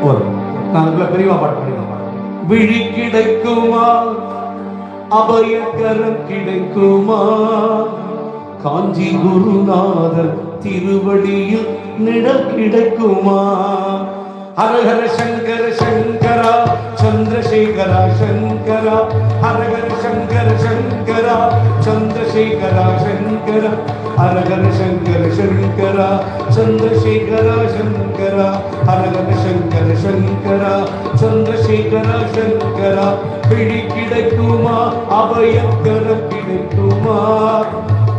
வரும். நான் பெரியவா பாட்டு படிக்கலாம். விழி கிடைக்குமா, அபயக்கரம் கிடைக்குமா, காஞ்சி குருநாதர் திருவடியில் நிழல் கிடைக்குமா. ஹரஹர சங்கர சங்கரா சந்திரசேகரா சங்கரா, ஹரஹர சங்கர சங்கரா சந்திரசேகரா சங்கரா, ஹரஹர சங்கர சங்கரா சந்திரசேகரா சங்கரா, ஹரஹர சங்கர சங்கரா சந்திரசேகரா சங்கரா. விழி கிடைக்குமா, அபயக்கரம் கிடைக்குமா,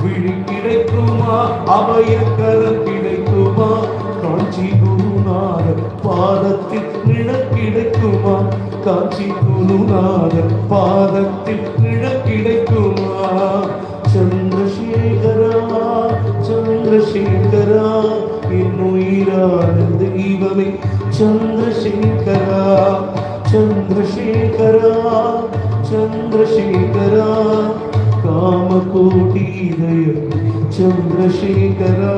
விழி கிடைக்குமா, அபயக்கரம் கிடைக்குமா, காஞ்சி குருநாதர் பாதத்தில் நிழல் கிடைக்குமா, காஞ்சி குருநாதர் பாதத்தில் நிழல் கிடைக்குமா. சந்திரசேகரா சந்திரசேகரா என் உயிரான தெய்வமே சந்திரசேகரா, சந்திரசேகரா சந்திரசேகரா, காமகோடி சந்திரசேகரா.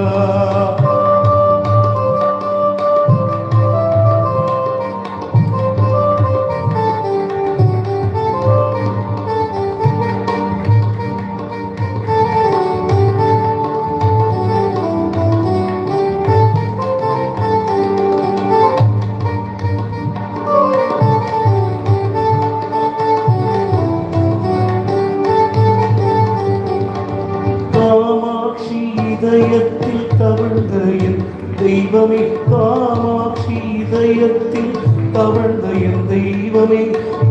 இதயத்தில் தவழ்ந்த என் தெய்வமே, காமாட்சி இதயத்தில் தவழ்ந்த என் தெய்வமே,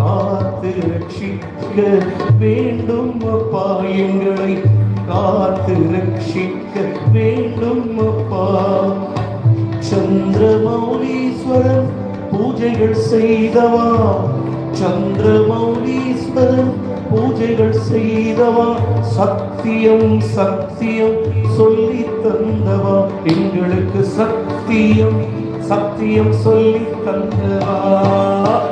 காத்து ரட்சிக்க வேண்டும் அப்பா, எங்களை காத்து ரட்சிக்க வேண்டும் அப்பா. சந்திரமௌலீஸ்வரன் பூஜைகள் செய்தவா, சந்திரமௌலீஸ்வரன் பூஜைகள் செய்தவா, சத்தியம் சத்தியம் சொல்லி தந்தவா, எங்களுக்கு சத்தியம் சத்தியம் சொல்லி தந்தவா.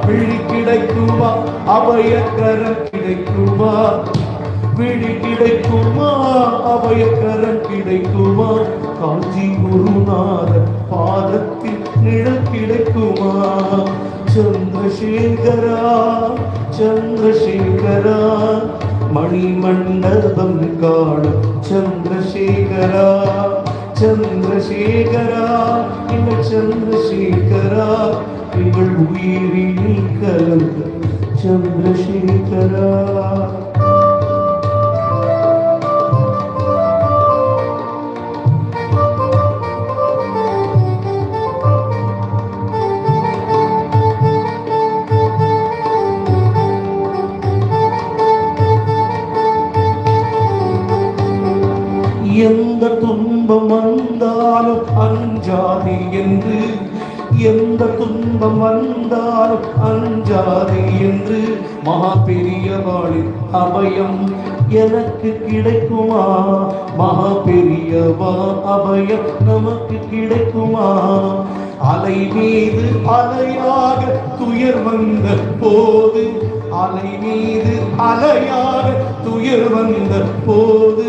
விழி கிடைக்குமா, அபயக்கரம் கிடைக்குமா, விழி கிடைக்குமா, அபயக்கரம் கிடைக்குமா, காஞ்சி குருநாதர் பாதத்தில் நிழல் கிடைக்குமா. சந்திரசேகரா சந்திரசேகரா மணிமண்டபம் காணும் சந்திரசேகரா, சந்திரசேகரா எங்கள் சந்திரசேகரா, எங்கள் உயிரில் கலந்த சந்திரசேகரா. எந்த துன்பம் வந்தாலும் அஞ்சாதே என்று, எந்த துன்பம் வந்தாலும் அஞ்சாதே என்று, மகா பெரியவாளின் அபயம் எனக்கு கிடைக்குமா, மகா பெரியவா அபயம் நமக்கு கிடைக்குமா. அலை மீது அலையாக துயர் வந்த போது, அலை மீது அலையாக துயர் வந்த போது,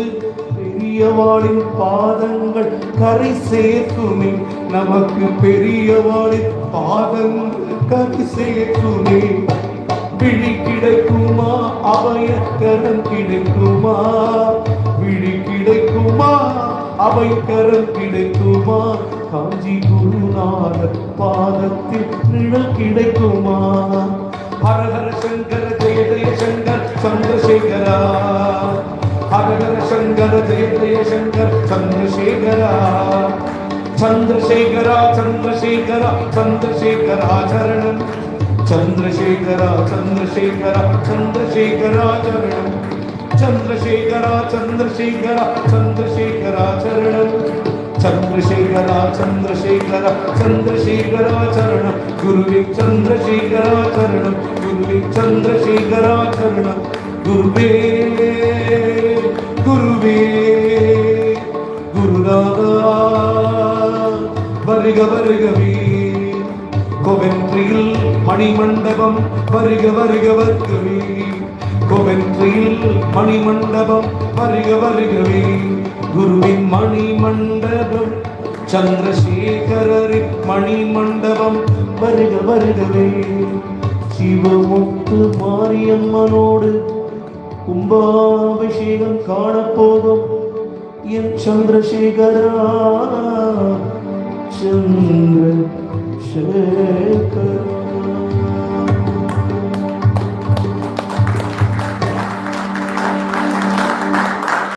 பெரியவாளின் பாதங்கள் கரை சேர்க்குமே, நமக்கு பெரியவாளின் பாதங்கள் கரை சேர்க்குமே. விழி கிடைக்குமா, அபயக்கரம் கிடைக்குமா, விழி கிடைக்குமா, அபயக்கரம் கிடைக்குமா, காஞ்சி குருநாதர் பாதத்தில் நிழல் கிடைக்குமா. ஹரஹர சங்கர ஜெய ஜெய சங்கர் சந்திரசேகரா, ஹரஹர சங்கர ஜெய ஜெய சங்கர் சந்திரசேகரா, சந்திரசேகரா சந்திரசேகரா சந்திரசேகரா சரணம், சந்திரசேகரா சந்திரசேகரா சந்திரசேகரா சரணம், சந்திரசேகரா சந்திரசேகரா சந்திரசேகரா சரணம், சந்திரசேகரா சந்திரசேகரா சந்திரசேகரா சரணம், குருவே சந்திரசேகரா சரணம், குருவே சந்திரசேகரா சரணம், குருவே குருவே குருநாதா வருக வருகவே. கோவென்ட்ரியில் மணிமண்டபம் வருக வருக வருகவே, கோவென்ட்ரியில் மணிமண்டபம் வருக வருகவே. குருவின் மணிமண்டபம் சந்திரசேகரின் மணிமண்டபம் வருக வருகவே. சிவமுத்து மாரியம்மனோடு கும்பாபிஷேகம் காணப்போகும் என் சந்திரசேகரா சந்திரசேகரா.